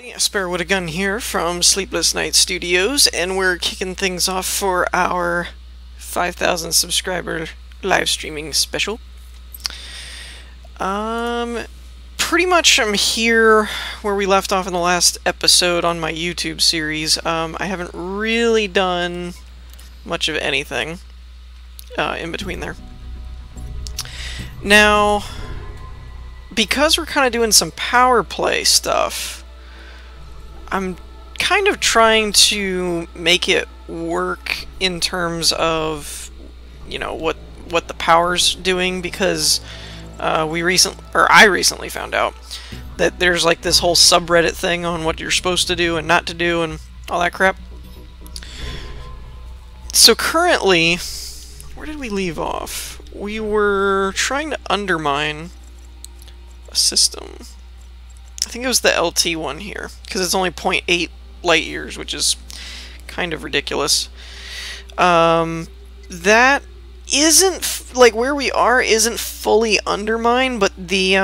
everybody, Spare with a Gun here from Sleepless Night Studios, and we're kicking things off for our 5,000 subscriber live streaming special. Pretty much I'm here where we left off in the last episode on my YouTube series. I haven't really done much of anything in between there. Now, because we're kind of doing some power play stuff, I'm kind of trying to make it work in terms of, you know, what the power's doing, because I recently found out that there's like this whole subreddit thing on what you're supposed to do and not to do and all that crap. So currently, where did we leave off? We were trying to undermine a system. I think it was the LT one here, because it's only 0.8 light years, which is kind of ridiculous. That isn't, like, where we are isn't fully undermined, but the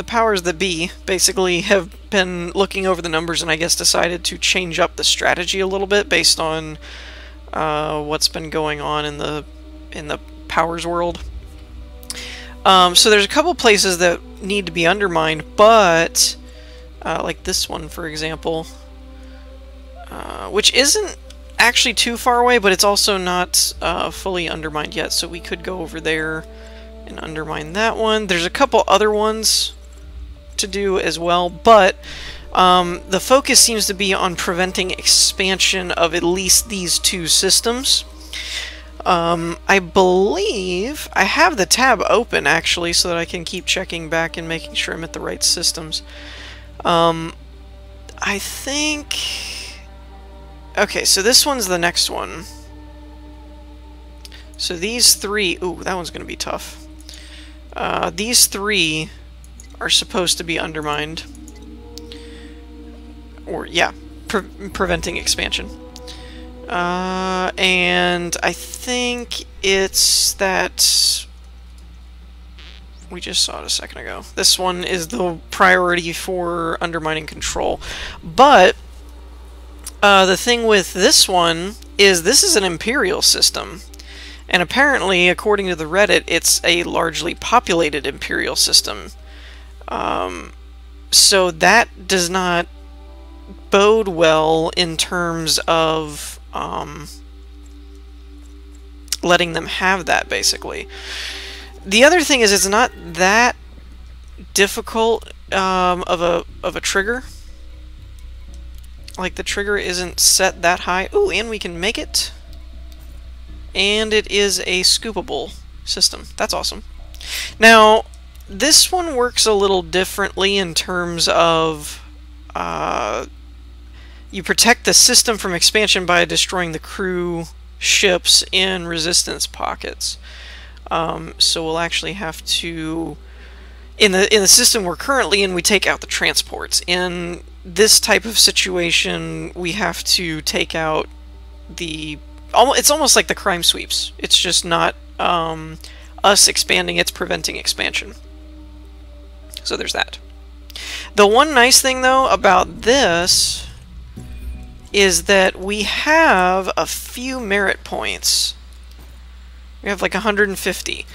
powers that be basically have been looking over the numbers and I guess decided to change up the strategy a little bit based on what's been going on in the powers world. So there's a couple places that need to be undermined, but like this one, for example, which isn't actually too far away, but it's also not fully undermined yet, so we could go over there and undermine that one. There's a couple other ones to do as well, but the focus seems to be on preventing expansion of at least these two systems. I believe I have the tab open actually so that I can keep checking back and making sure I'm at the right systems. I think... Okay, so this one's the next one. So these three... Ooh, that one's going to be tough. These three are supposed to be undermined. Or, yeah, preventing expansion. And I think it's that... We just saw it a second ago. This one is the priority for undermining control. But the thing with this one is this is an Imperial system. And apparently, according to the Reddit, it's a largely populated Imperial system. So that does not bode well in terms of letting them have that, basically. The other thing is it's not that difficult of a trigger. Like, the trigger isn't set that high. Ooh, and we can make it. And it is a scoopable system. That's awesome. Now, this one works a little differently in terms of you protect the system from expansion by destroying the crew ships in resistance pockets. So we'll actually have to, in the system we're currently in, we take out the transports. In this type of situation, we have to take out the... It's almost like the crime sweeps. It's just not us expanding, it's preventing expansion. So there's that. The one nice thing, though, about this is that we have a few merit points. We have like 150.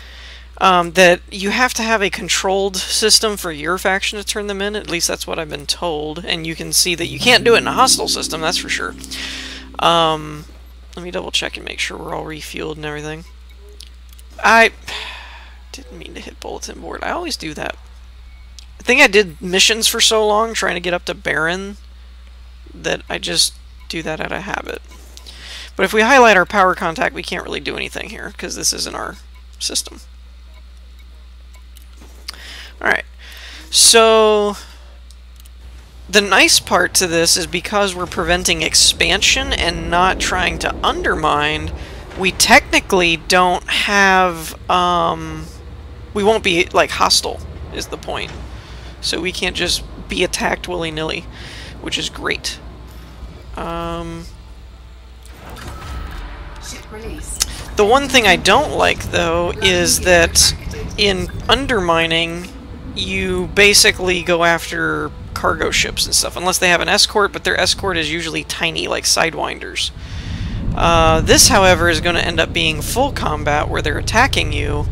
That you have to have a controlled system for your faction to turn them in. At least that's what I've been told. And you can see that you can't do it in a hostile system, that's for sure. Let me double check and make sure we're all refueled and everything. I didn't mean to hit bulletin board. I always do that. I think I did missions for so long trying to get up to Baron that I just do that out of habit. But if we highlight our power contact, we can't really do anything here because this isn't our system. Alright, so the nice part to this is because we're preventing expansion and not trying to undermine, we technically don't have, we won't be, like, hostile, is the point. So we can't just be attacked willy-nilly, which is great. The one thing I don't like, though, is that in undermining, you basically go after cargo ships and stuff, unless they have an escort, but their escort is usually tiny, like Sidewinders. This, however, is going to end up being full combat, where they're attacking you,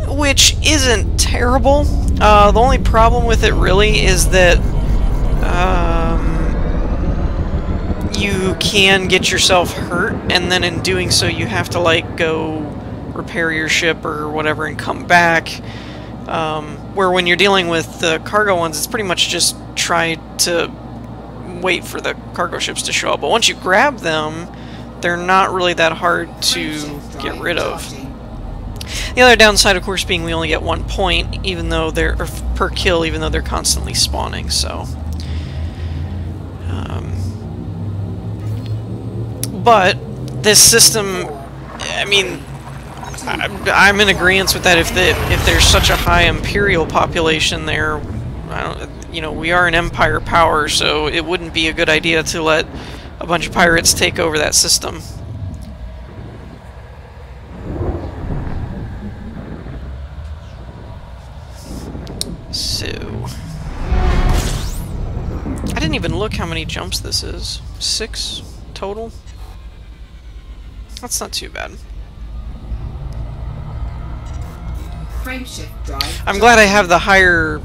which isn't terrible. The only problem with it, really, is that you can get yourself hurt, and then in doing so you have to, like, go repair your ship or whatever and come back. Where when you're dealing with the cargo ones, it's pretty much just try to wait for the cargo ships to show up. But once you grab them, they're not really that hard to get rid of. The other downside, of course, being we only get 1 point, even though they're per kill, even though they're constantly spawning. So, but this system, I mean, I'm in agreement with that. If there's such a high Imperial population there, you know, we are an Empire power, so it wouldn't be a good idea to let a bunch of pirates take over that system. So, I didn't even look how many jumps this is. 6 total? That's not too bad. I'm glad I have the higher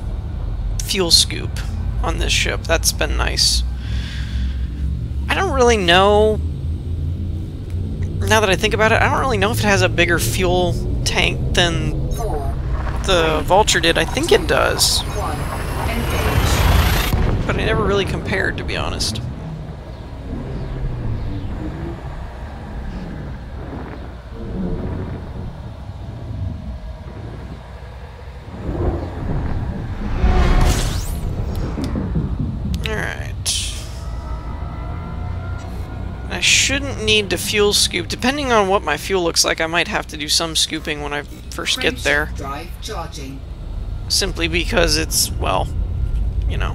fuel scoop on this ship. That's been nice. I don't really know, now that I think about it, I don't really know if it has a bigger fuel tank than the Vulture did. I think it does, but I never really compared, to be honest. I shouldn't need to fuel scoop. Depending on what my fuel looks like, I might have to do some scooping when I first get there. Simply because it's, well, you know.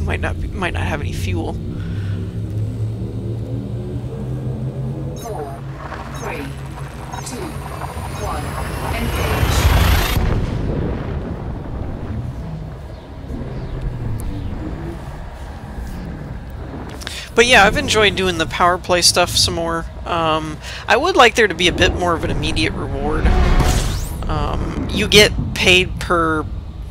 might not have any fuel. 4, 3, 2, 1, engage. But yeah, I've enjoyed doing the power play stuff some more. I would like there to be a bit more of an immediate reward. You get paid per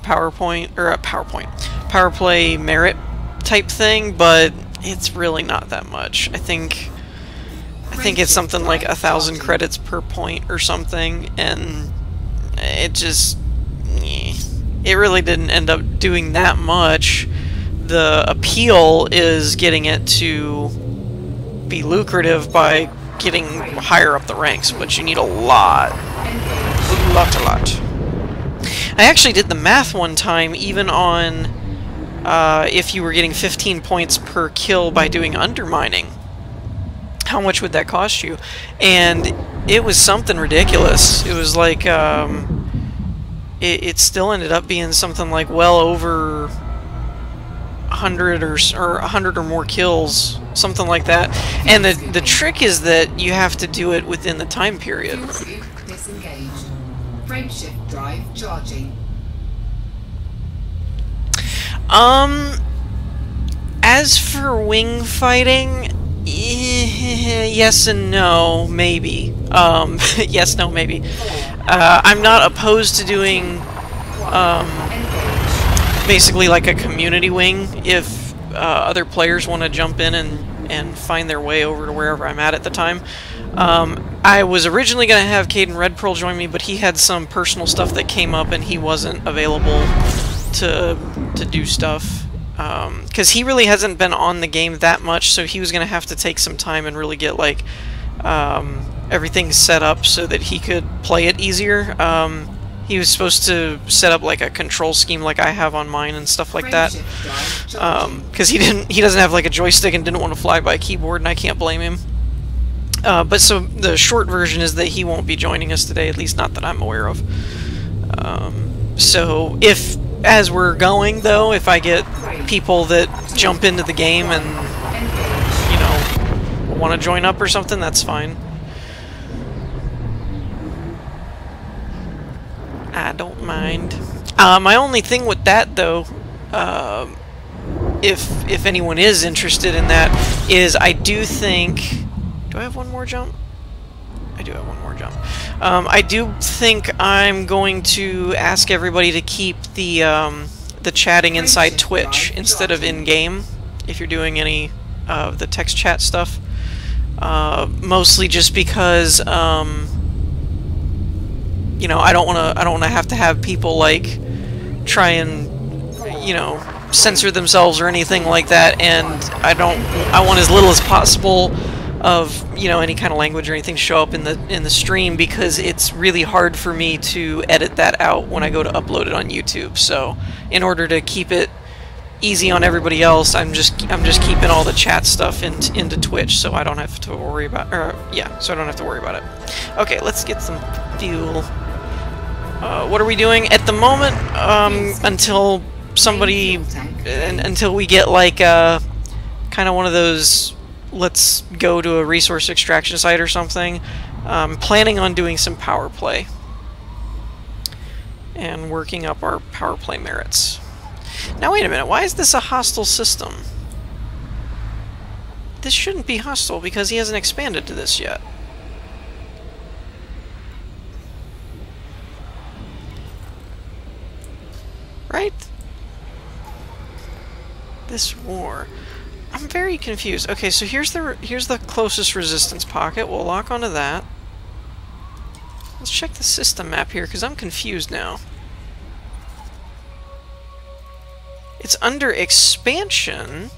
PowerPoint, or power play merit type thing, but it's really not that much. I think it's something like 1,000 credits per point or something, and it just, it really didn't end up doing that much. The appeal is getting it to be lucrative by getting higher up the ranks, but you need a lot. A lot. I actually did the math one time, even on if you were getting 15 points per kill by doing undermining. How much would that cost you? And it was something ridiculous. It was like, it still ended up being something like well over 100 or 100 or more kills, something like that. And the trick is that you have to do it within the time period. Disengaged. Frameshift drive charging. As for wing fighting, yes and no, maybe. Yes, no, maybe. I'm not opposed to doing basically like a community wing if other players want to jump in and find their way over to wherever I'm at the time. I was originally going to have Caden Red Pearl join me, but he had some personal stuff that came up and he wasn't available to do stuff. Because he really hasn't been on the game that much, so he was going to have to take some time and really get like everything set up so that he could play it easier. He was supposed to set up like a control scheme like I have on mine and stuff like that. Because he doesn't have like a joystick and didn't want to fly by a keyboard, and I can't blame him. But so the short version is that he won't be joining us today, at least not that I'm aware of. So if, as we're going though, if I get people that jump into the game and, you know, want to join up or something, that's fine. Add. don't mind. My only thing with that, though, if anyone is interested in that, is I do think... Do I have one more jump? I do have one more jump. I do think I'm going to ask everybody to keep the chatting inside Twitch instead of in-game, if you're doing any of the text chat stuff. Mostly just because, you know, I don't want to have people like try and, you know, censor themselves or anything like that, and I want as little as possible of, you know, any kind of language or anything to show up in the stream, because it's really hard for me to edit that out when I go to upload it on YouTube. So in order to keep it easy on everybody else, I'm just keeping all the chat stuff into Twitch, so I don't have to worry about, so I don't have to worry about it. Okay, let's get some fuel. What are we doing at the moment? Until somebody, until we get like kind of one of those let's go to a resource extraction site or something. Planning on doing some power play and working up our power play merits. Now wait a minute, why is this a hostile system? This shouldn't be hostile because he hasn't expanded to this yet. Right? This war. I'm very confused. Okay, so here's the closest resistance pocket. We'll lock onto that. Let's check the system map here, because I'm confused now. It's under expansion,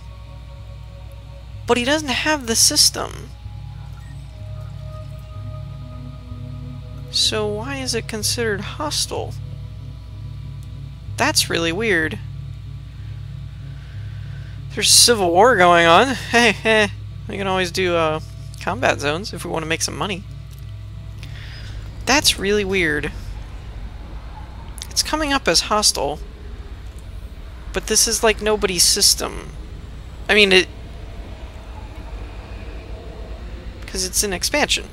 but he doesn't have the system. So why is it considered hostile? That's really weird. There's civil war going on. Hey, we can always do combat zones if we want to make some money. That's really weird. It's coming up as hostile, but this is like nobody's system. I mean, because it's an expansion.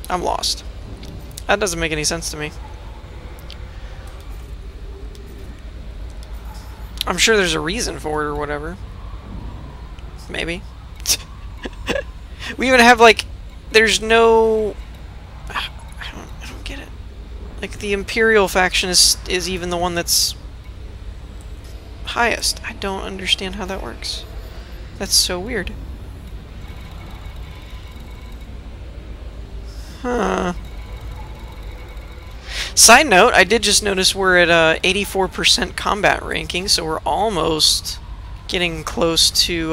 I'm lost. That doesn't make any sense to me. I'm sure there's a reason for it or whatever. Maybe. We even have like, there's no, I don't get it. Like the Imperial faction is even the one that's highest. I don't understand how that works. That's so weird. Huh. Side note, I did just notice we're at 84% combat ranking, so we're almost getting close to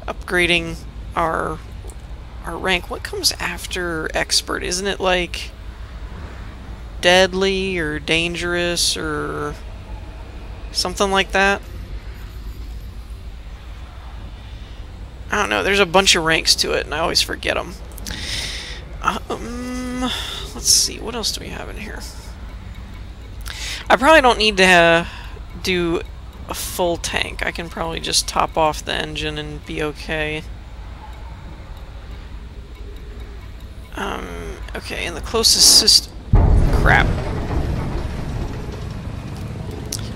upgrading our rank. What comes after expert? Isn't it like deadly or dangerous or something like that? I don't know. There's a bunch of ranks to it, and I always forget them. Let's see, what else do we have in here? I probably don't need to do a full tank. I can probably just top off the engine and be okay. Okay, and the closest system... Crap.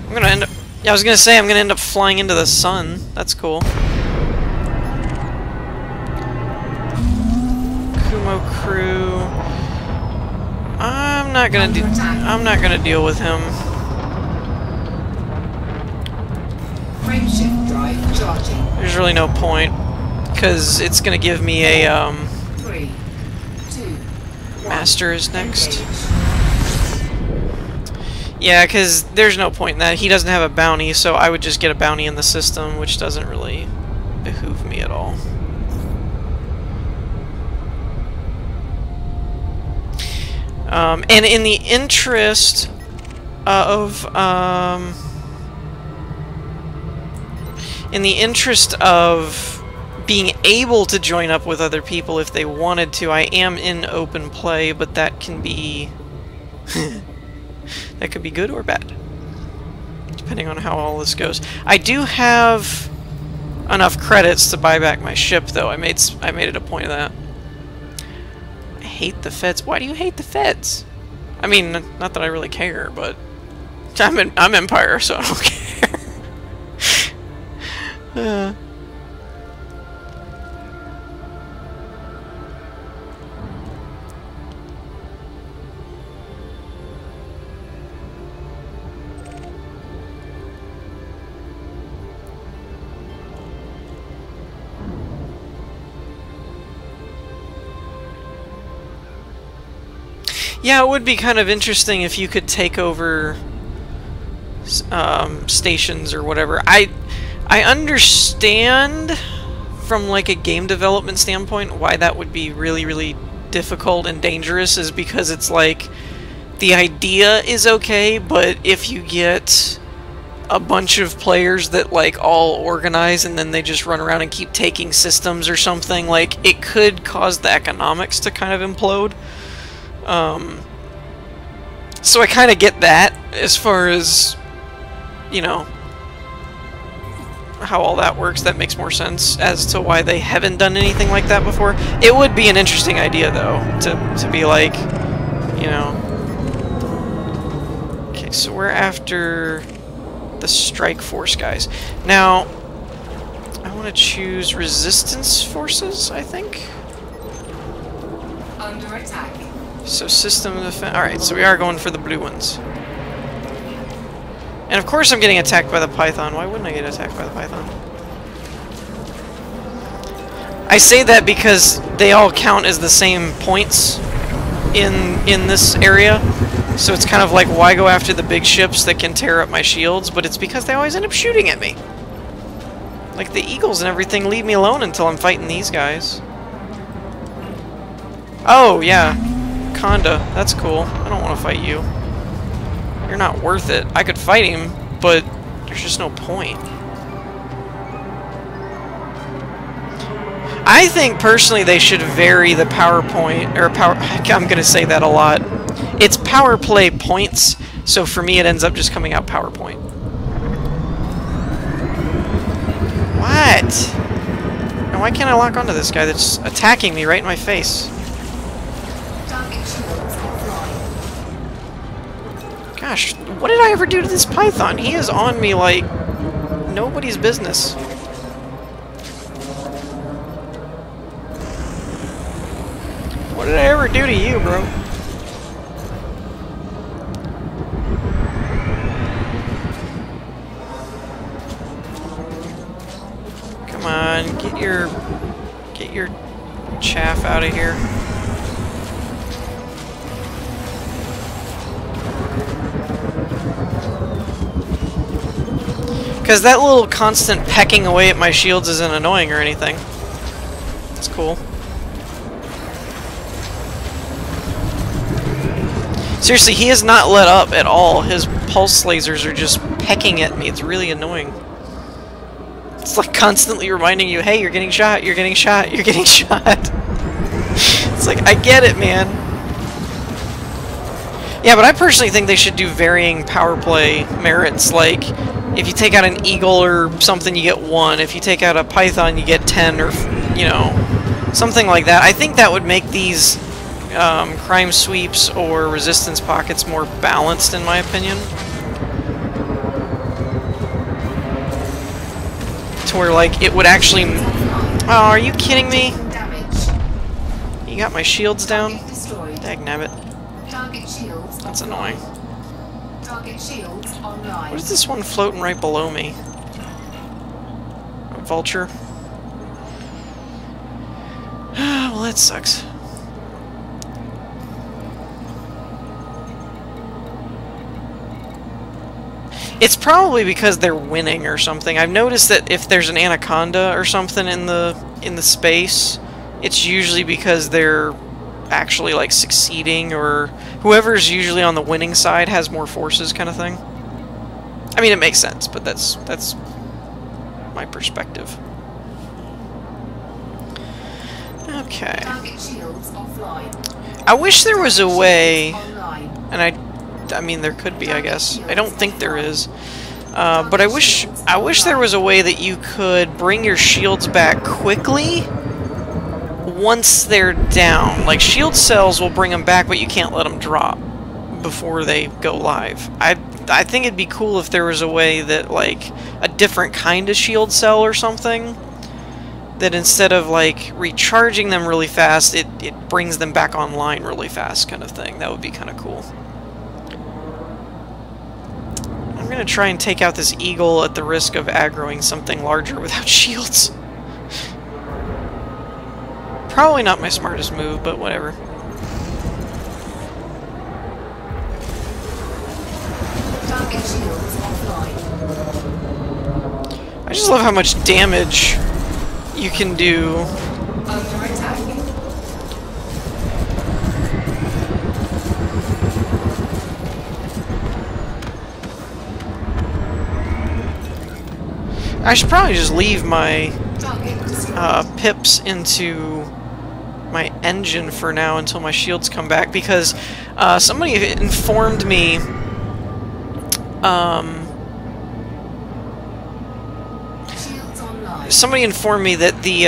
I'm gonna end up... Yeah, I was gonna say I'm gonna end up flying into the sun. That's cool. Kumo crew... I'm not gonna deal with him. Frameshift drive charging. There's really no point, because it's gonna give me a 3, 2, master is next. Yeah, because there's no point in that. He doesn't have a bounty, so I would just get a bounty in the system, which doesn't really behoove me at all. And in the interest of being able to join up with other people if they wanted to, I am in open play, but that can be that could be good or bad, depending on how all this goes. I do have enough credits to buy back my ship, though. I made it a point of that. I hate the feds. Why do you hate the feds? I mean, not that I really care, but I'm Empire, so I don't care. Yeah, it would be kind of interesting if you could take over stations or whatever. I understand from like a game development standpoint why that would be really, really difficult and dangerous, is because it's like the idea is okay, but if you get a bunch of players that like all organize and then they just run around and keep taking systems or something, like it could cause the economics to kind of implode. So I kind of get that as far as, you know, how all that works. That makes more sense as to why they haven't done anything like that before. It would be an interesting idea, though, to be like, you know... Okay, so we're after the Strike Force guys. Now, I want to choose Resistance Forces, I think? Under attack. So system defense. Alright, so we are going for the blue ones. And of course I'm getting attacked by the Python. Why wouldn't I get attacked by the Python? I say that because they all count as the same points in this area. So it's kind of like, why go after the big ships that can tear up my shields? But it's because they always end up shooting at me. Like the Eagles and everything leave me alone until I'm fighting these guys. Oh, yeah. Conda, that's cool. I don't want to fight you. You're not worth it. I could fight him, but there's just no point. I think personally they should vary the PowerPoint, or power. I'm gonna say that a lot. It's power play points, so for me it ends up just coming out PowerPoint. What? And why can't I lock onto this guy that's attacking me right in my face? Gosh, what did I ever do to this Python? He is on me like nobody's business. What did I ever do to you, bro? Come on, get your chaff out of here. Because that little constant pecking away at my shields isn't annoying or anything. It's cool. Seriously, he has not let up at all. His pulse lasers are just pecking at me. It's really annoying. It's like constantly reminding you, hey, you're getting shot, you're getting shot, you're getting shot. It's like, I get it, man. Yeah, but I personally think they should do varying power play merits, like... If you take out an Eagle or something, you get 1. If you take out a Python, you get 10, or, you know, something like that. I think that would make these crime sweeps or resistance pockets more balanced, in my opinion. To where, like, it would actually... Oh, are you kidding me? You got my shields down? Dagnabbit. That's annoying. What is this one floating right below me? A vulture? Well, that sucks. It's probably because they're winning or something. I've noticed that if there's an anaconda or something in the space, it's usually because they're actually like succeeding, or whoever's usually on the winning side has more forces, kind of thing. I mean, it makes sense, but that's my perspective. Okay. I wish there was a way, and I mean there could be, I guess. I don't think there is. But I wish there was a way that you could bring your shields back quickly once they're down. Like, shield cells will bring them back, but you can't let them drop before they go live. I think it'd be cool if there was a way that, like, a different kind of shield cell or something, that instead of, like, recharging them really fast, it brings them back online really fast, kind of thing. That would be kind of cool. I'm gonna try and take out this eagle at the risk of aggroing something larger without shields. Probably not my smartest move, but whatever. Target shields offline. I just love how much damage you can do. Under attack. I should probably just leave my Target destroyed. pips into my engine for now until my shields come back, because somebody informed me Shields online. somebody informed me that the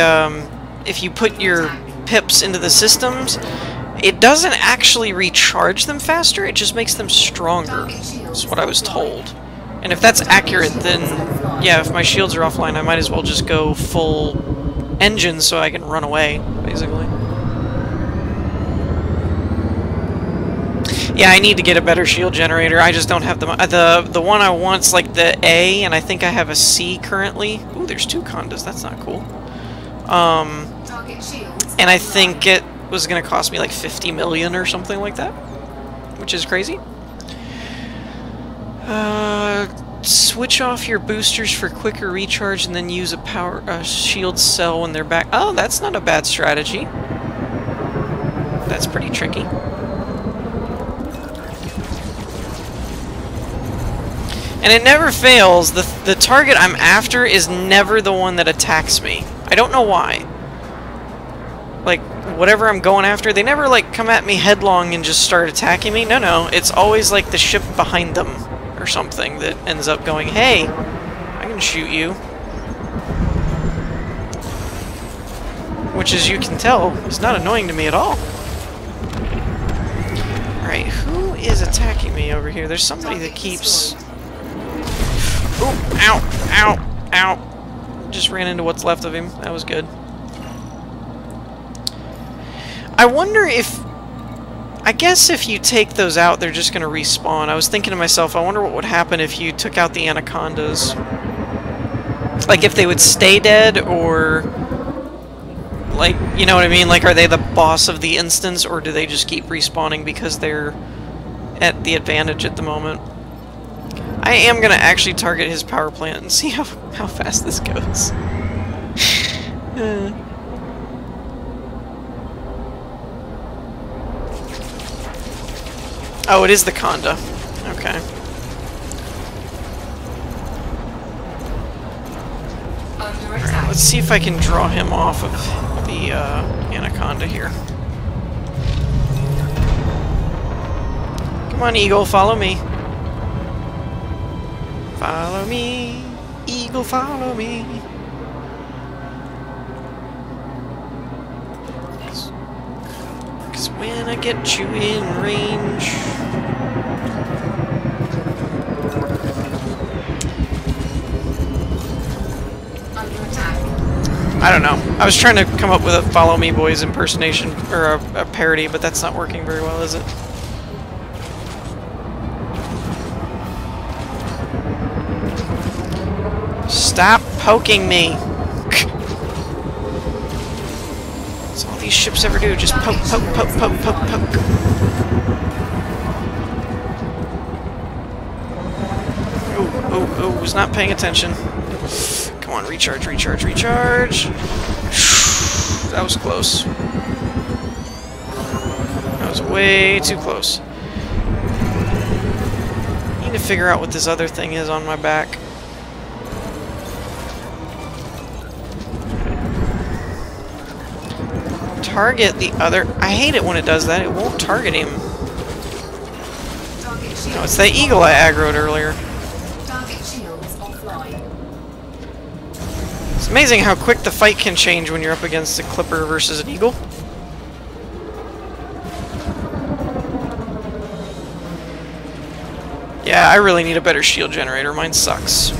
if you put your pips into the systems, it doesn't actually recharge them faster, it just makes them stronger. That's what I was told. And if that's accurate, then yeah, if my shields are offline, I might as well just go full engine so I can run away, basically. Yeah, I need to get a better shield generator. I just don't have the one I want's like the A, and I think I have a C currently. Ooh, there's 2 condas. That's not cool. Target shields. And I think it was gonna cost me like 50 million or something like that, which is crazy. Switch off your boosters for quicker recharge and then use a shield cell when they're back. Oh, that's not a bad strategy. That's pretty tricky. And it never fails. The target I'm after is never the one that attacks me. I don't know why. Like, whatever I'm going after, they never, like, come at me headlong and just start attacking me. No, it's always, like, the ship behind them or something that ends up going, hey, I can shoot you. Which, as you can tell, is not annoying to me at all. Alright, who is attacking me over here? There's somebody that keeps... Ooh, ow, ow, ow. Just ran into what's left of him. That was good. I wonder if... I guess if you take those out, they're just going to respawn. I was thinking to myself, I wonder what would happen if you took out the anacondas. Like, if they would stay dead, or... Like, you know what I mean? Like, are they the boss of the instance, or do they just keep respawning because they're at the advantage at the moment? I am going to actually target his power plant and see how fast this goes. Oh, it is the Conda. Okay. Alright, let's see if I can draw him off of the Anaconda here. Come on, Eagle, follow me. Follow me, Eagle, follow me. Cause when I get you in range... I don't know. I was trying to come up with a Follow Me Boys impersonation, or a parody, but that's not working very well, is it? Stop poking me! That's all these ships ever do, just poke, poke, poke, poke, poke, poke. Oh, was not paying attention. Come on, recharge, recharge, recharge! That was close. That was way too close. Need to figure out what this other thing is on my back. Target the other... I hate it when it does that. It won't target him. No, it's that eagle I aggroed earlier. Target shields offline. It's amazing how quick the fight can change when you're up against a Clipper versus an Eagle. Yeah, I really need a better shield generator. Mine sucks.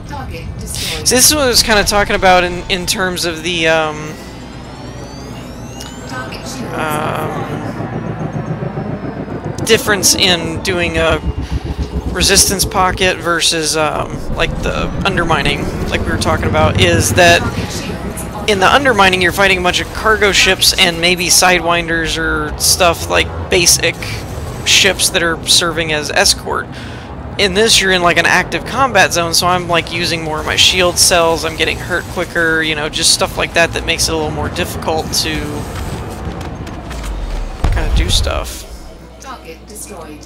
Target destroyed. So this is what I was kind of talking about in terms of the Target shields. Difference in doing a resistance pocket versus like the undermining, like we were talking about, is that Target shields on in the undermining you're fighting a bunch of cargo ships and maybe sidewinders or stuff like basic ships that are serving as escort. In this you're in like an active combat zone, so I'm like using more of my shield cells, I'm getting hurt quicker, you know, just stuff like that that makes it a little more difficult to kind of do stuff. target destroyed.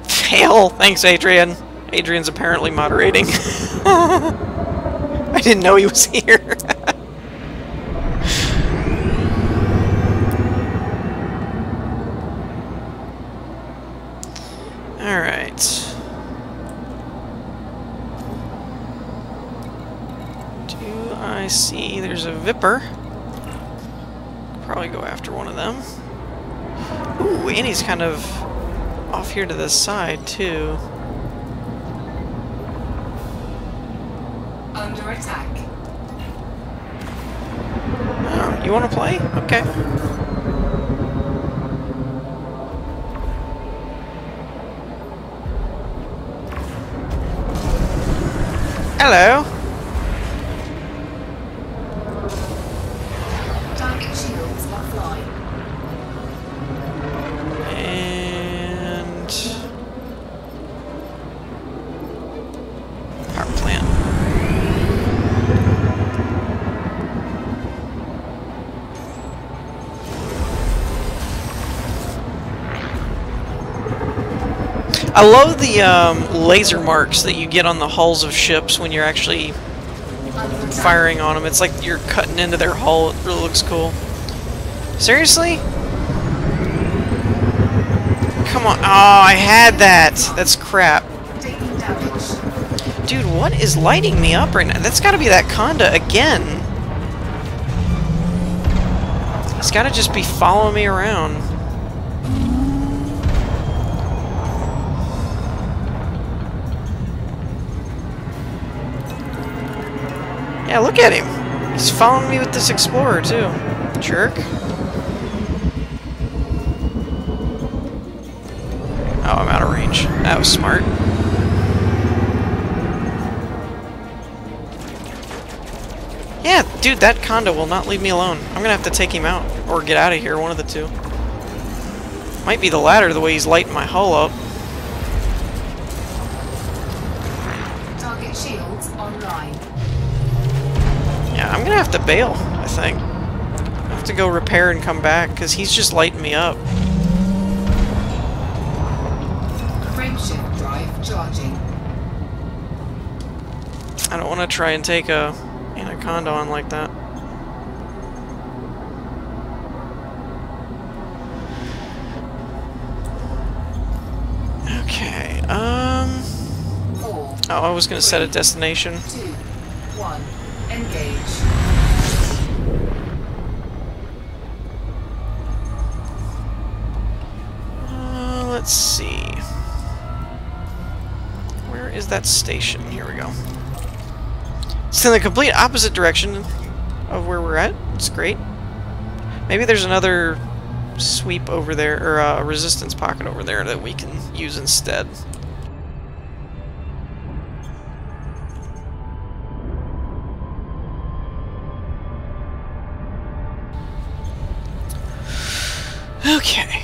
Fail! Thanks, Adrian. Adrian's apparently moderating. I didn't know he was here. Alright. Do I see there's a Viper? Probably go after one of them. Ooh, and he's kind of off here to the side, too. Under attack. Oh, you want to play? Okay. Hello. Target shields offline. And power plant. I love the laser marks that you get on the hulls of ships when you're actually Under attack. firing on them. It's like you're cutting into their hull. It really looks cool. Seriously? Come on. Oh, I had that. That's crap. Taking damage. Dude, what is lighting me up right now? That's gotta be that Conda again. It's gotta just be following me around. Yeah, look at him. He's following me with this Explorer, too. Jerk. Oh, I'm out of range. That was smart. Yeah, dude, that Conda will not leave me alone. I'm gonna have to take him out. Or get out of here, one of the two. Might be the latter, the way he's lighting my hull up. Target shields online. Yeah, I'm gonna have to bail, I think. I have to go repair and come back, because he's just lighting me up. Frameshift drive charging. I don't want to try and take a Anaconda on like that. Okay, 4, oh, I was gonna set a destination. 2, 1. Engage. Let's see. Where is that station? Here we go. It's in the complete opposite direction of where we're at. It's great. Maybe there's another sweep over there, or a resistance pocket over there that we can use instead. Okay.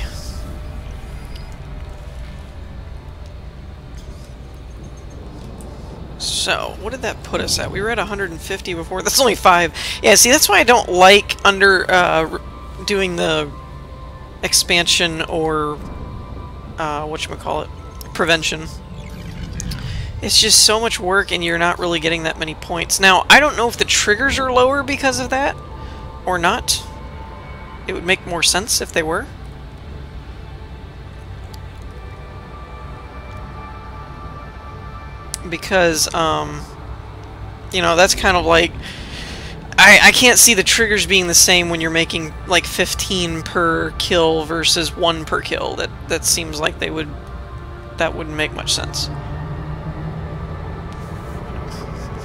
So, what did that put us at? We were at 150 before. That's only 5. Yeah, see, that's why I don't like doing the expansion or whatchamacallit, prevention. It's just so much work and you're not really getting that many points. Now, I don't know if the triggers are lower because of that or not. It would make more sense if they were. because, you know, that's kind of like... I can't see the triggers being the same when you're making, like, 15 per kill versus 1 per kill. That seems like they would... that wouldn't make much sense.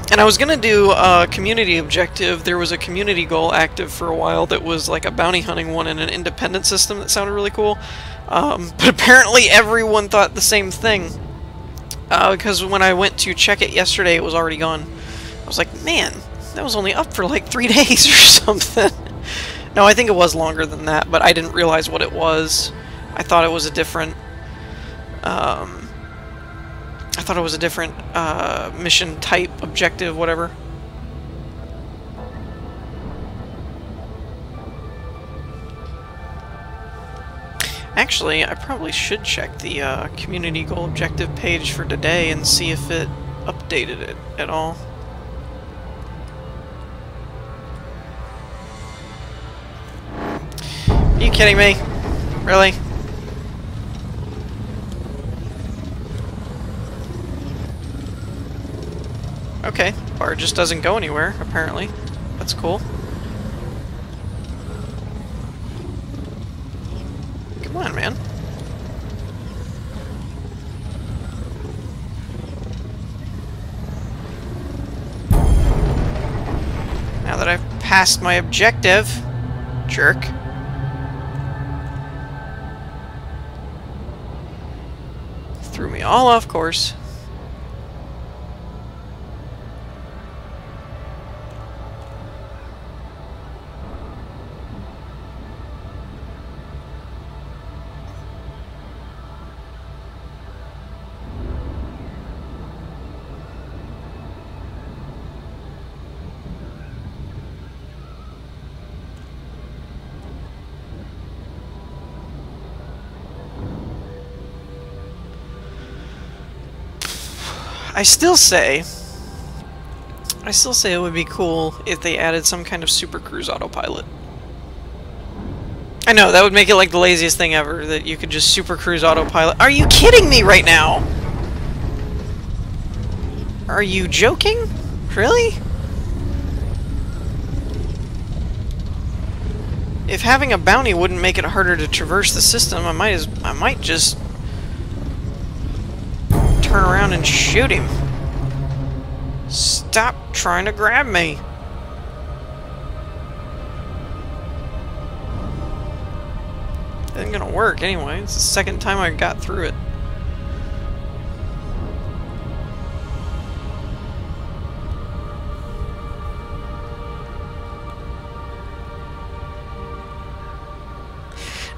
And I was gonna do a community objective. There was a community goal active for a while that was like a bounty hunting one in an independent system that sounded really cool. But apparently everyone thought the same thing. Because when I went to check it yesterday, it was already gone. I was like, man, that was only up for like 3 days or something. No, I think it was longer than that, but I didn't realize what it was. I thought it was a different... mission type, objective, whatever. Actually, I probably should check the community goal objective page for today and see if it updated it at all. Are you kidding me? Really? Okay, bar just doesn't go anywhere, apparently. That's cool. Come on, man. Now that I've passed my objective, jerk. Threw me all off course. I still say it would be cool if they added some kind of super cruise autopilot. I know, that would make it like the laziest thing ever, that you could just super cruise autopilot. Are you kidding me right now? Are you joking? Really? If having a bounty wouldn't make it harder to traverse the system, I might just turn around and shoot him. Stop trying to grab me. It ain't gonna work anyway. It's the second time I got through it.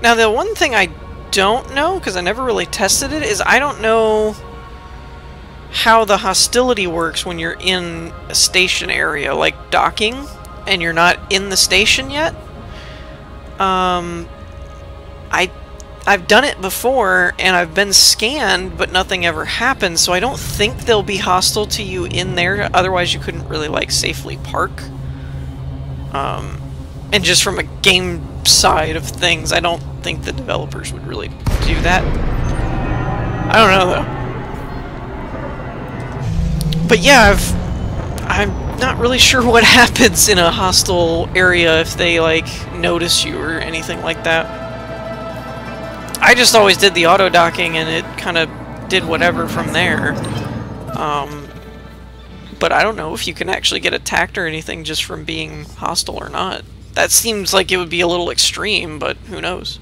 Now, the one thing I don't know, because I never really tested it, is I don't know how the hostility works when you're in a station area, like docking, and you're not in the station yet. I've done it before, and I've been scanned, but nothing ever happened, so I don't think they'll be hostile to you in there, otherwise you couldn't really, like, safely park. And just from a game side of things, I don't think the developers would really do that. I don't know, though. But yeah, I'm not really sure what happens in a hostile area if they, like, notice you or anything like that. I just always did the auto-docking, and it kind of did whatever from there. But I don't know if you can actually get attacked or anything just from being hostile or not. That seems like it would be a little extreme, but who knows?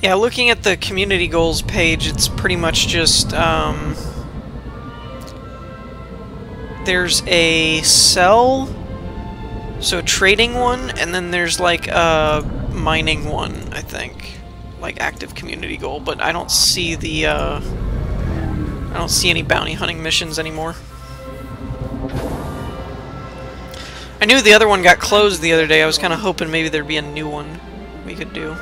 Yeah, looking at the community goals page, it's pretty much just, there's a sell, so trading one, and then there's like a mining one, I think, like active community goal, but I don't see the, I don't see any bounty hunting missions anymore. I knew the other one got closed the other day. I was kind of hoping maybe there'd be a new one we could do.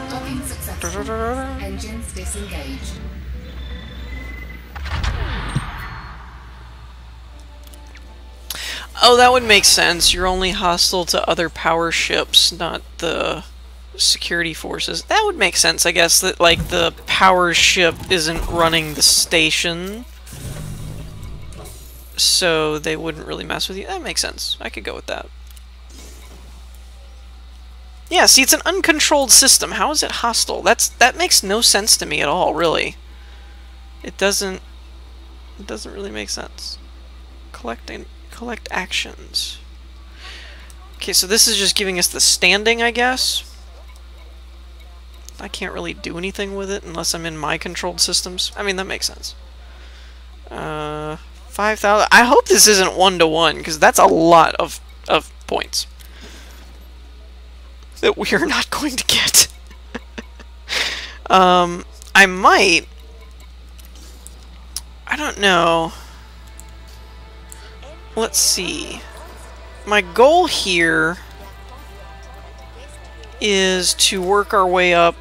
Docking successful. Engines disengaged. Oh, that would make sense. You're only hostile to other power ships, not the security forces. That would make sense, I guess, that, like, the power ship isn't running the station, so they wouldn't really mess with you. That makes sense. I could go with that. Yeah, see, it's an uncontrolled system. How is it hostile? That makes no sense to me at all, really. It doesn't really make sense. Collect actions. Okay, so this is just giving us the standing, I guess. I can't really do anything with it unless I'm in my controlled systems. I mean, that makes sense. 5,000. I hope this isn't 1-to-1, because that's a lot of points that we are not going to get. I might. I don't know. Let's see. My goal here is to work our way up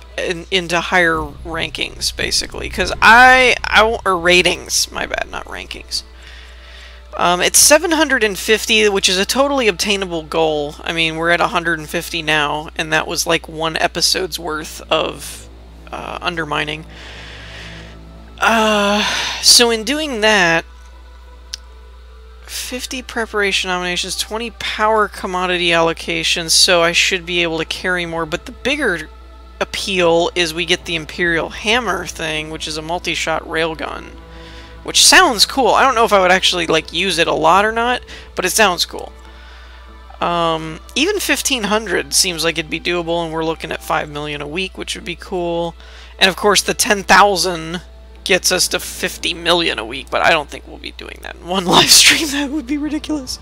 into higher rankings, basically, because or ratings, my bad, not rankings. It's 750, which is a totally obtainable goal. I mean, we're at 150 now, and that was like one episode's worth of undermining. So in doing that, 50 preparation nominations, 20 power commodity allocations, so I should be able to carry more, but the bigger appeal is we get the Imperial Hammer thing, which is a multi-shot railgun, which sounds cool. I don't know if I would actually, like, use it a lot or not, but it sounds cool. Even 1,500 seems like it'd be doable, and we're looking at 5 million a week, which would be cool. And of course the 10,000 gets us to 50 million a week, but I don't think we'll be doing that in one live stream. That would be ridiculous.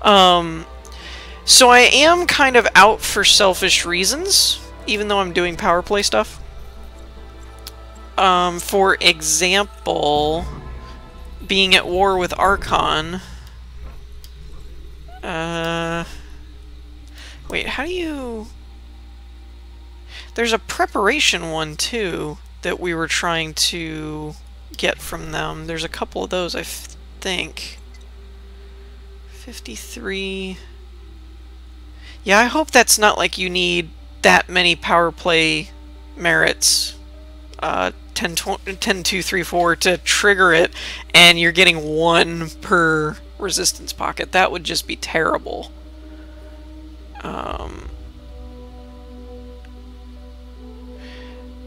So I am kind of out for selfish reasons, even though I'm doing power play stuff. For example, being at war with Archon. Wait, how do you... There's a preparation one, too, that we were trying to get from them. There's a couple of those, I think. 53... Yeah, I hope that's not like you need that many power play merits. 10, 2, 3, 4 to trigger it, and you're getting 1 per resistance pocket. That would just be terrible.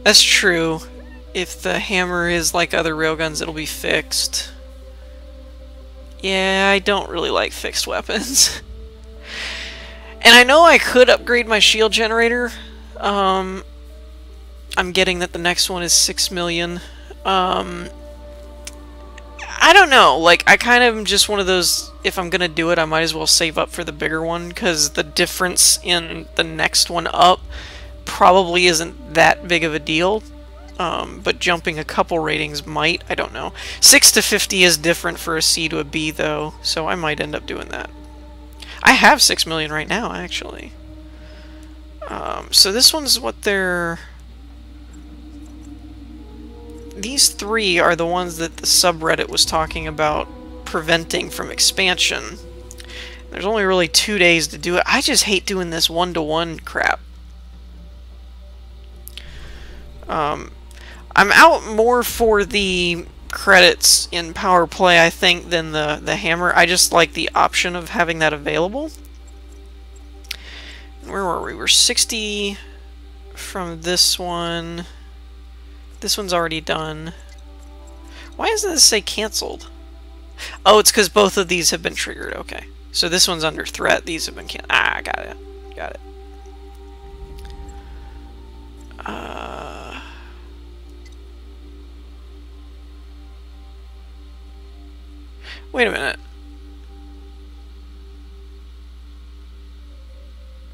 That's true. If the hammer is like other railguns, it'll be fixed. Yeah, I don't really like fixed weapons. And I know I could upgrade my shield generator. I'm getting that the next one is 6 million. I don't know, like, I kind of am just one of those, if I'm gonna do it, I might as well save up for the bigger one, because the difference in the next one up probably isn't that big of a deal. But jumping a couple ratings might, I don't know. 6 to 50 is different for a C to a B, though, so I might end up doing that. I have 6 million right now, actually. So this one's what they're... These 3 are the ones that the subreddit was talking about preventing from expansion. There's only really 2 days to do it. I just hate doing this 1-to-1 crap. I'm out more for the credits in power play, I think, than the hammer. I just like the option of having that available. Where were we? We're 60 from this one. This one's already done. Why doesn't this say canceled? Oh, it's because both of these have been triggered. Okay. So this one's under threat. These have been canceled. Ah, got it. Got it. Wait a minute.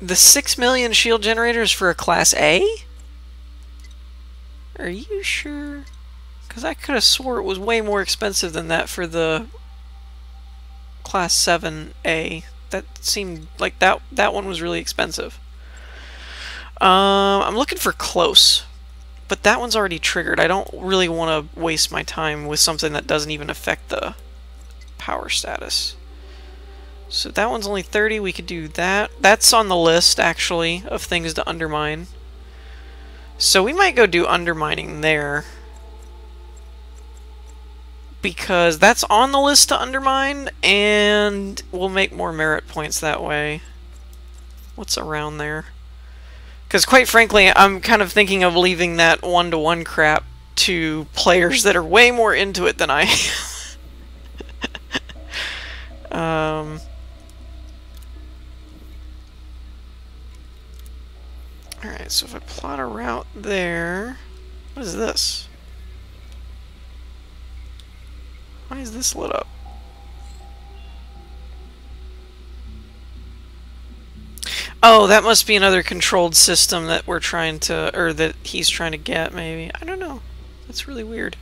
The 6 million shield generators for a Class A? Are you sure? Because I could have swore it was way more expensive than that for the Class 7A. That seemed like that one was really expensive. I'm looking for close, but that one's already triggered. I don't really want to waste my time with something that doesn't even affect the power status. So that one's only 30. We could do that. That's on the list, actually, of things to undermine. So we might go do undermining there, because that's on the list to undermine, and we'll make more merit points that way. What's around there? Because quite frankly, I'm kind of thinking of leaving that one-to-one crap to players that are way more into it than I am. Alright, so if I plot a route there... What is this? Why is this lit up? Oh, that must be another controlled system that we're trying to... or that he's trying to get, maybe. I don't know. That's really weird.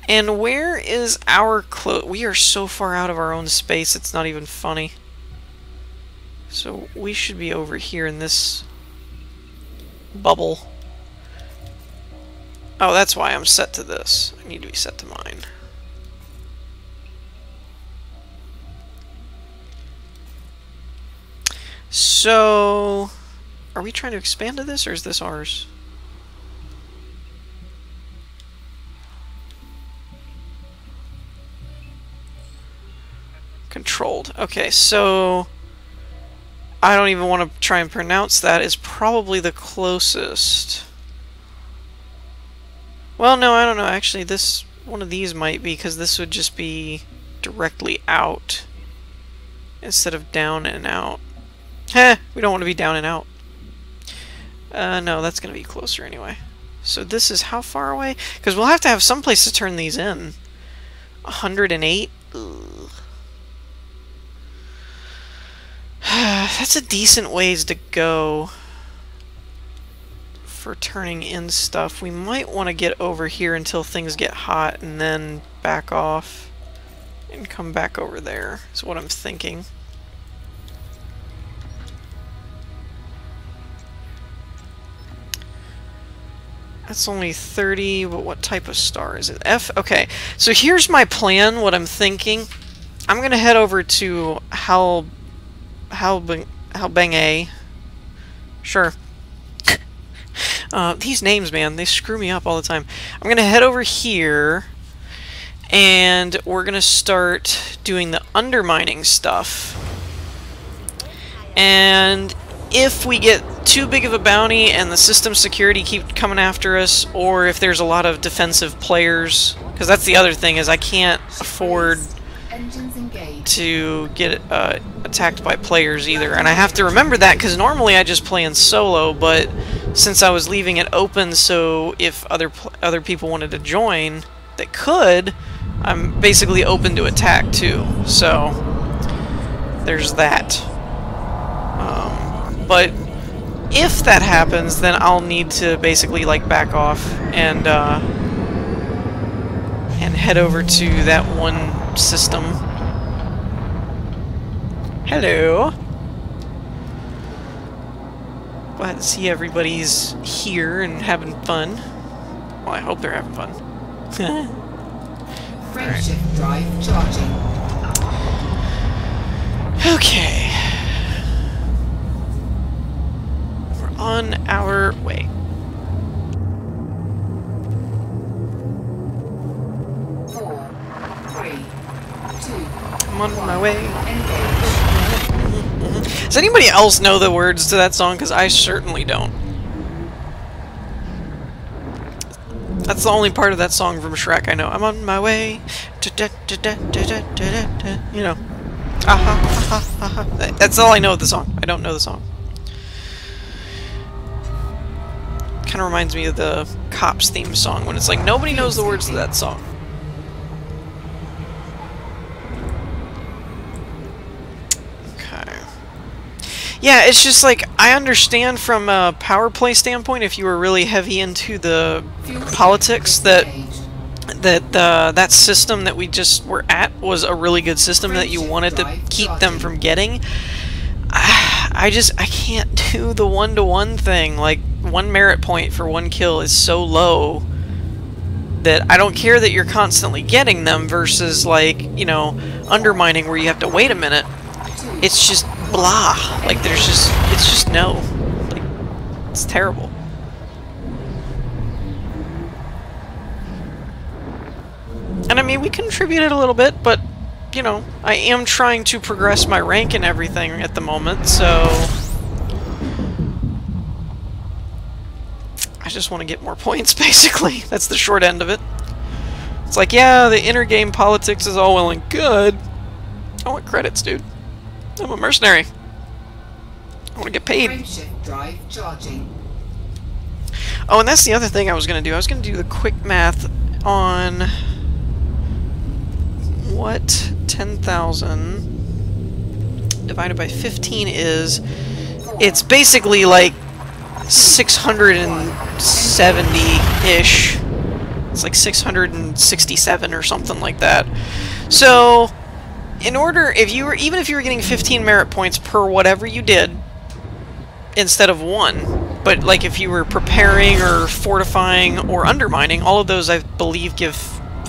And where is our we are so far out of our own space, it's not even funny. So we should be over here in this bubble. Oh, that's why I'm set to this. I need to be set to mine. So, are we trying to expand to this, or is this ours? Controlled. Okay, so I don't even want to try and pronounce that. It's probably the closest. Well, no, I don't know. Actually, this one of these might be, because this would just be directly out instead of down and out. Heh, we don't want to be down and out. No, that's going to be closer anyway. So this is how far away? Because we'll have to have some place to turn these in. 108? Ugh. That's a decent ways to go for turning in stuff. We might want to get over here until things get hot and then back off and come back over there, is what I'm thinking. That's only 30, but what type of star is it? F? Okay, so here's my plan, what I'm thinking. I'm going to head over to Halbang. Sure. These names, man, they screw me up all the time. I'm going to head over here, and we're going to start doing the undermining stuff. And if we get too big of a bounty and the system security keep coming after us, or if there's a lot of defensive players, because that's the other thing, is I can't afford to get attacked by players either. And I have to remember that, because normally I just play in solo, but since I was leaving it open so if other people wanted to join, they could, I'm basically open to attack too. So there's that. But if that happens, then I'll need to basically like back off and head over to that one system. Hello. Glad to see everybody's here and having fun. Well, I hope they're having fun. Friendship drive charging. Okay. We're on our way. 4, 3, 2. I'm on my way. Engage. Does anybody else know the words to that song? Because I certainly don't. That's the only part of that song from Shrek I know. I'm on my way. You know. That's all I know of the song. I don't know the song. Kind of reminds me of the Cops theme song when it's like nobody knows the words to that song. Yeah, it's just like, I understand from a power play standpoint, if you were really heavy into the politics, that that system that we just were at was a really good system that you wanted to keep them from getting. I can't do the one-to-one thing. Like, 1 merit point for 1 kill is so low that I don't care that you're constantly getting them versus, like, you know, undermining where you have to wait a minute. It's just blah. Like, it's just no. Like, it's terrible. And I mean, we contributed a little bit, but, you know, I am trying to progress my rank and everything at the moment, so I just want to get more points, basically. That's the short end of it. It's like, yeah, the inner game politics is all well and good. I want credits, dude. I'm a mercenary. I want to get paid. Drive charging. Oh, and that's the other thing I was going to do. I was going to do the quick math on what 10,000 divided by 15 is. It's basically like 670-ish. It's like 667 or something like that. So, in order, even if you were getting 15 merit points per whatever you did, instead of 1, but like if you were preparing or fortifying or undermining, all of those I believe give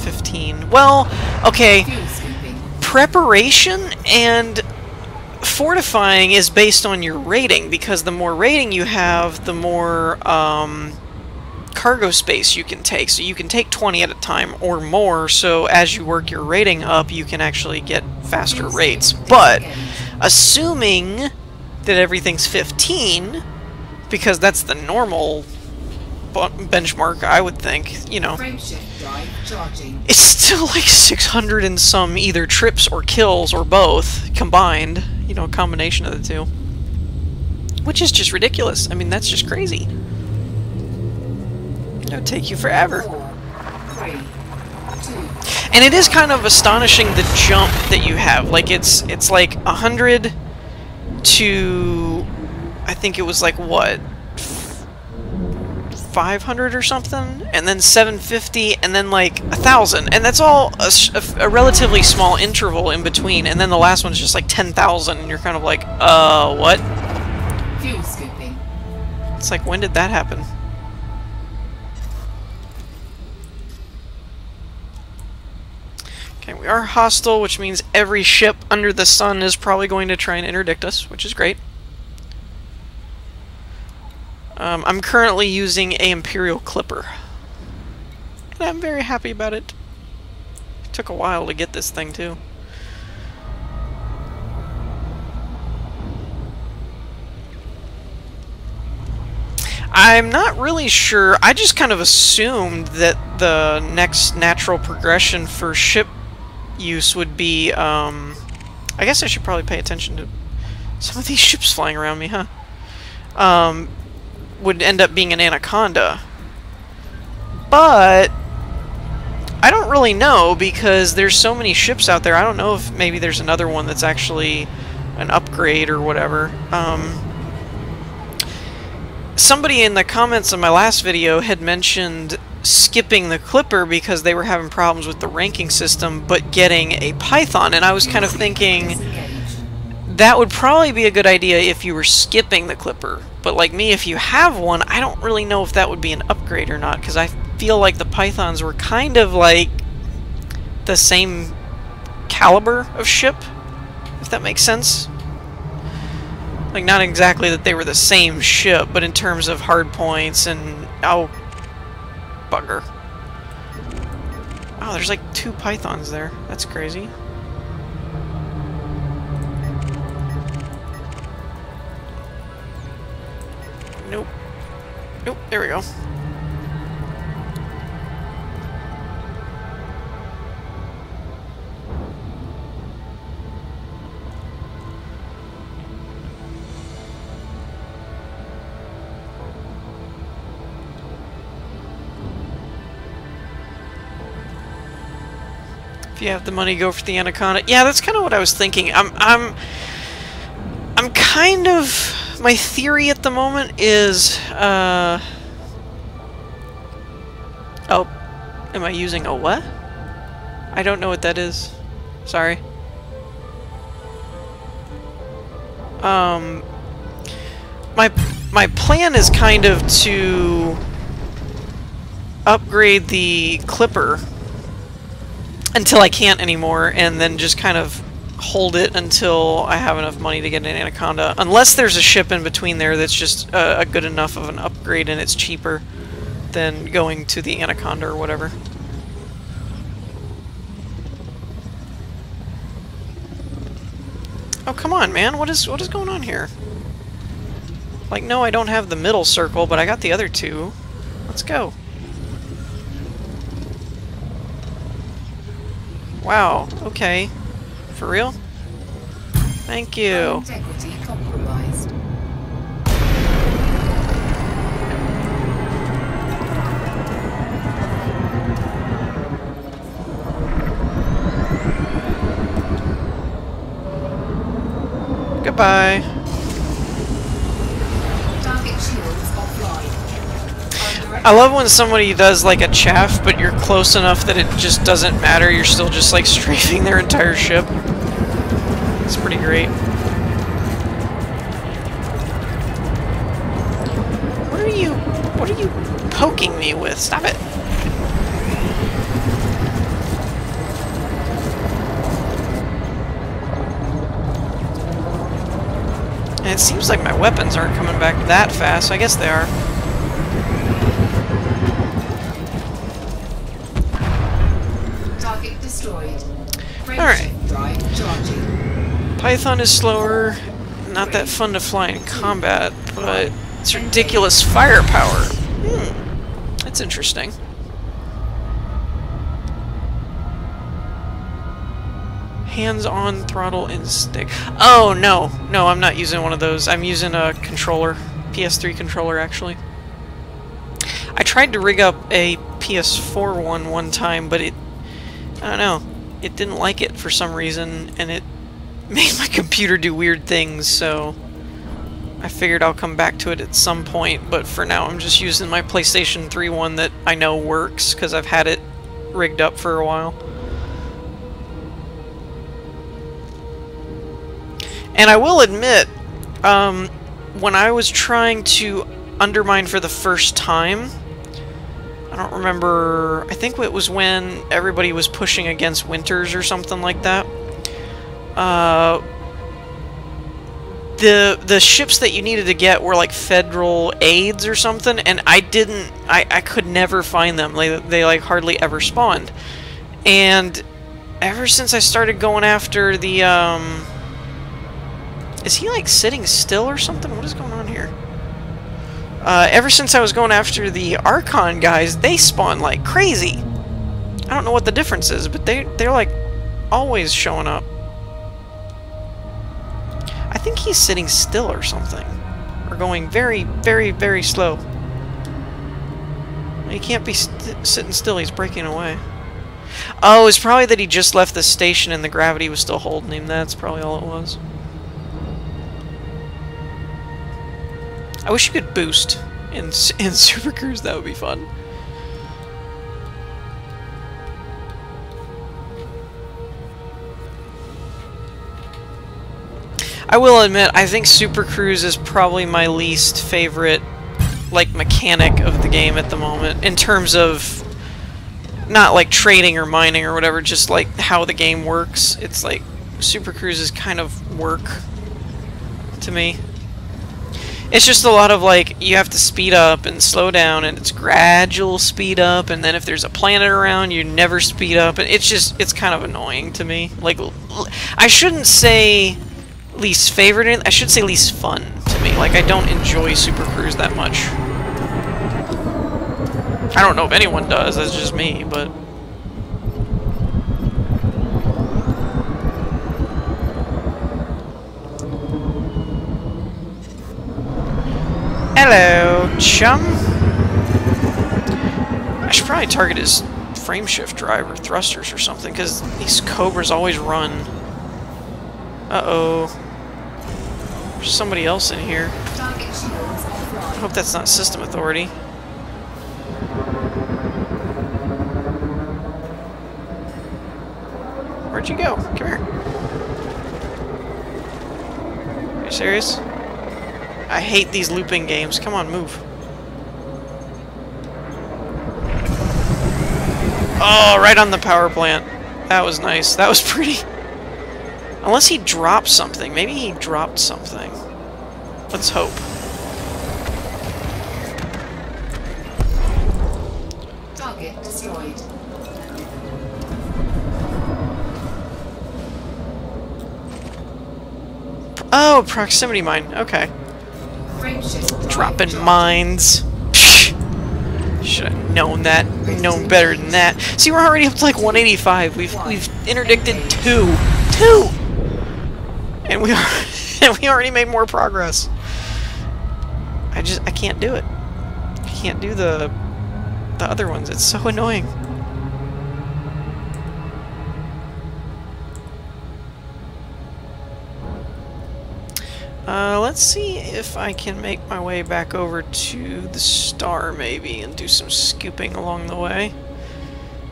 15. Well, okay, preparation and fortifying is based on your rating, because the more rating you have, the more cargo space you can take. So you can take 20 at a time or more, so as you work your rating up, you can actually get faster rates. But assuming that everything's 15, because that's the normal benchmark, I would think, you know, it's still like 600 and some either trips or kills or both combined, you know, a combination of the two, which is just ridiculous. I mean, that's just crazy. It would take you forever. 4, 3, 2. And it is kind of astonishing the jump that you have. Like, it's like 100 to, I think it was like, what, 500 or something, and then 750, and then like 1,000, and that's all a relatively small interval in between, and then the last one's just like 10,000, and you're kind of like, what? Fuel scooping. It's like, when did that happen? Okay, we are hostile, which means every ship under the sun is probably going to try and interdict us, which is great. I'm currently using a Imperial Clipper, and I'm very happy about it. It took a while to get this thing, too. I'm not really sure. I just kind of assumed that the next natural progression for ship use would be, I guess I should probably pay attention to some of these ships flying around me, huh? Would end up being an Anaconda. But I don't really know, because there's so many ships out there. I don't know if maybe there's another one that's actually an upgrade or whatever. Somebody in the comments of my last video had mentioned skipping the Clipper because they were having problems with the ranking system, but getting a Python, and I was kind of thinking that would probably be a good idea if you were skipping the Clipper. But like me, if you have one, I don't really know if that would be an upgrade or not, because I feel like the Pythons were kind of like the same caliber of ship, if that makes sense. Like, not exactly that they were the same ship, but in terms of hard points and... oh, bugger. Oh, there's like 2 Pythons there. That's crazy. Nope. Nope, there we go. If you have the money, go for the Anaconda. Yeah, that's kind of what I was thinking. I'm kind of... My theory at the moment is, oh, am I using a what? I don't know what that is. Sorry. My plan is kind of to upgrade the clipper until I can't anymore, and then just kind of hold it until I have enough money to get an Anaconda. Unless there's a ship in between there that's just a good enough of an upgrade and it's cheaper than going to the Anaconda or whatever. Oh, come on, man. What is going on here? Like, no, I don't have the middle circle, but I got the other two. Let's go. Wow, okay. For real? Thank you. Integrity compromised. Goodbye. Target shields offline. I love when somebody does like a chaff, but you're close enough that it just doesn't matter. You're still just like strafing their entire ship. It's pretty great. What are you poking me with? Stop it. And it seems like my weapons aren't coming back that fast. I guess they are. Target destroyed. Alright. Drive charging. Python is slower. Not that fun to fly in combat, but it's ridiculous firepower. That's interesting. Hands-on throttle and stick. Oh, no. No, I'm not using one of those. I'm using a controller. PS3 controller, actually. I tried to rig up a PS4 one time, but I don't know. It didn't like it for some reason, and it made my computer do weird things, so I figured I'll come back to it at some point, but for now I'm just using my PlayStation 3 one that I know works, because I've had it rigged up for a while. And I will admit, when I was trying to undermine for the first time, I don't remember, I think it was when everybody was pushing against Winters or something like that. The ships that you needed to get were like federal aids or something, and I could never find them. They like hardly ever spawned. And ever since I started going after the, is he like sitting still or something? What is going on here? Ever since I was going after the Archon guys, they spawn like crazy. I don't know what the difference is, but they're like always showing up. I think he's sitting still or something. Or going very, very, very slow. He can't be sitting still, he's breaking away. Oh, it's probably that he just left the station and the gravity was still holding him. That's probably all it was. I wish you could boost in Super Cruise. That would be fun. I will admit, I think Super Cruise is probably my least favorite, like, mechanic of the game at the moment, in terms of not like trading or mining or whatever, just like how the game works. It's like Super Cruise is kind of work to me. It's just a lot of like, you have to speed up and slow down, and it's gradual speed up, and then if there's a planet around, you never speed up, and it's kind of annoying to me. Like, I shouldn't say least favorite, I should say least fun to me. Like, I don't enjoy Super Cruise that much. I don't know if anyone does, that's just me, but... Hello, chum. I should probably target his frame shift drive or thrusters or something, because these Cobras always run. Uh-oh. There's somebody else in here. Target shields I offline. hope that's not System Authority. Where'd you go? Come here. Are you serious? I hate these looping games. Come on, move. Oh, right on the power plant. That was nice. That was pretty. Unless he dropped something. Maybe he dropped something. Let's hope. Target destroyed. Oh, proximity mine. Okay. Frameshift drive Dropping charging. mines. Should have known that. Known better than that. See, we're already up to like 185. We've interdicted two, and we are, and we already made more progress. I can't do it. I can't do the other ones. It's so annoying. Let's see if I can make my way back over to the star, maybe, and do some scooping along the way.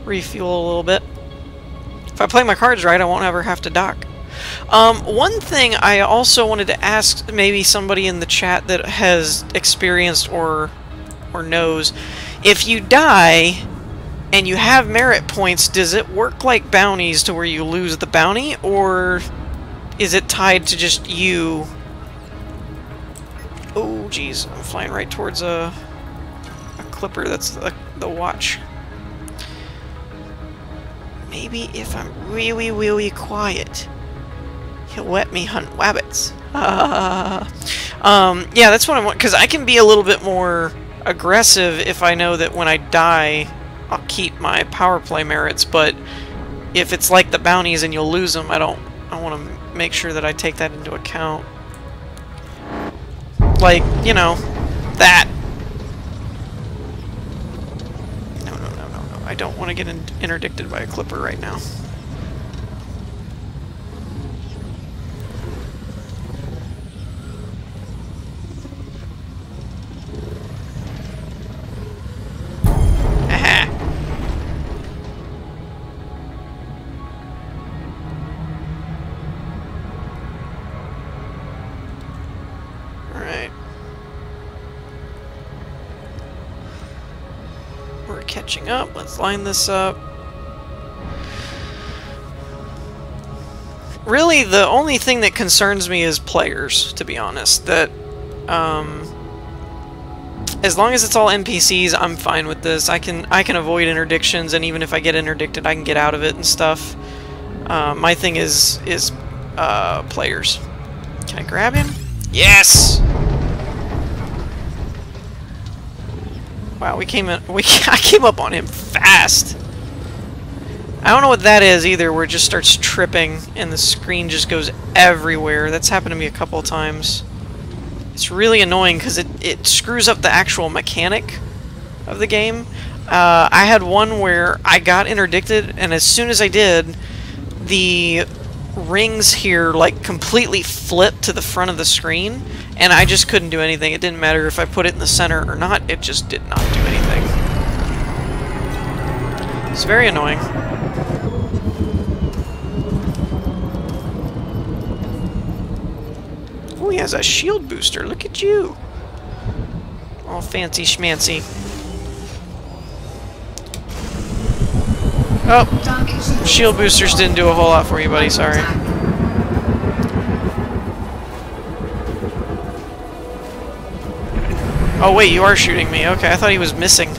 Refuel a little bit. If I play my cards right, I won't ever have to dock. One thing I also wanted to ask maybe somebody in the chat that has experienced or knows, if you die and you have merit points, does it work like bounties to where you lose the bounty, or is it tied to just you? Oh, geez, I'm flying right towards a clipper. That's the watch. Maybe if I'm really, really quiet, he'll let me hunt wabbits. Yeah, that's what I want, because I can be a little bit more aggressive if I know that when I die, I'll keep my power play merits, but if it's like the bounties and you'll lose them, I want to make sure that I take that into account. Like, you know, that. No, no, no, no, no. I don't want to get interdicted by a clipper right now. Aha! Alright. We're catching up. Let's line this up. Really, the only thing that concerns me is players, to be honest. That, as long as it's all NPCs, I'm fine with this. I can avoid interdictions, and even if I get interdicted, I can get out of it and stuff. My thing is players. Can I grab him? Yes! Wow, I came up on him fast. I don't know what that is either, where it just starts tripping and the screen just goes everywhere. That's happened to me a couple of times. It's really annoying because it screws up the actual mechanic of the game. I had one where I got interdicted, and as soon as I did, the rings here like completely flipped to the front of the screen, and I just couldn't do anything. It didn't matter if I put it in the center or not, it just did not do anything. It's very annoying. Oh, he has a shield booster. Look at you. All fancy schmancy. Oh, shield boosters didn't do a whole lot for you, buddy. Sorry. Oh, wait, you are shooting me. Okay, I thought he was missing.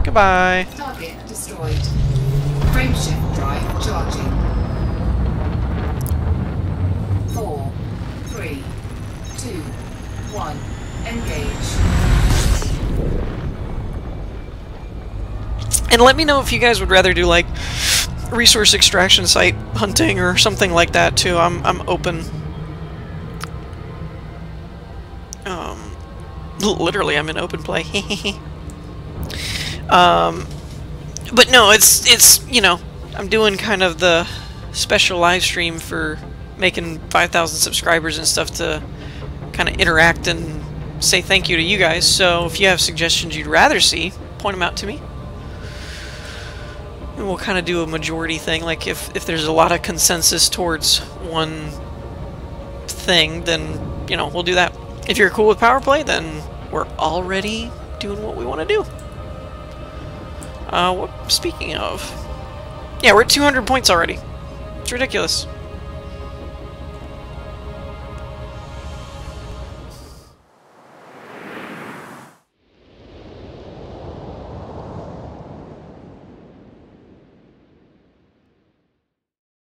Goodbye. Target destroyed. Frameshift drive charging. 4, 3, 2, 1. Engage. And let me know if you guys would rather do, like, resource extraction site hunting or something like that, too. I'm open. Literally, I'm in open play. But no, it's, you know, I'm doing kind of the special live stream for making 5,000 subscribers and stuff to kind of interact and say thank you to you guys. So if you have suggestions you'd rather see, point them out to me. And we'll kind of do a majority thing. Like if there's a lot of consensus towards one thing, then, you know, we'll do that. If you're cool with power play, then we're already doing what we want to do. Speaking of... Yeah, we're at 200 points already. It's ridiculous.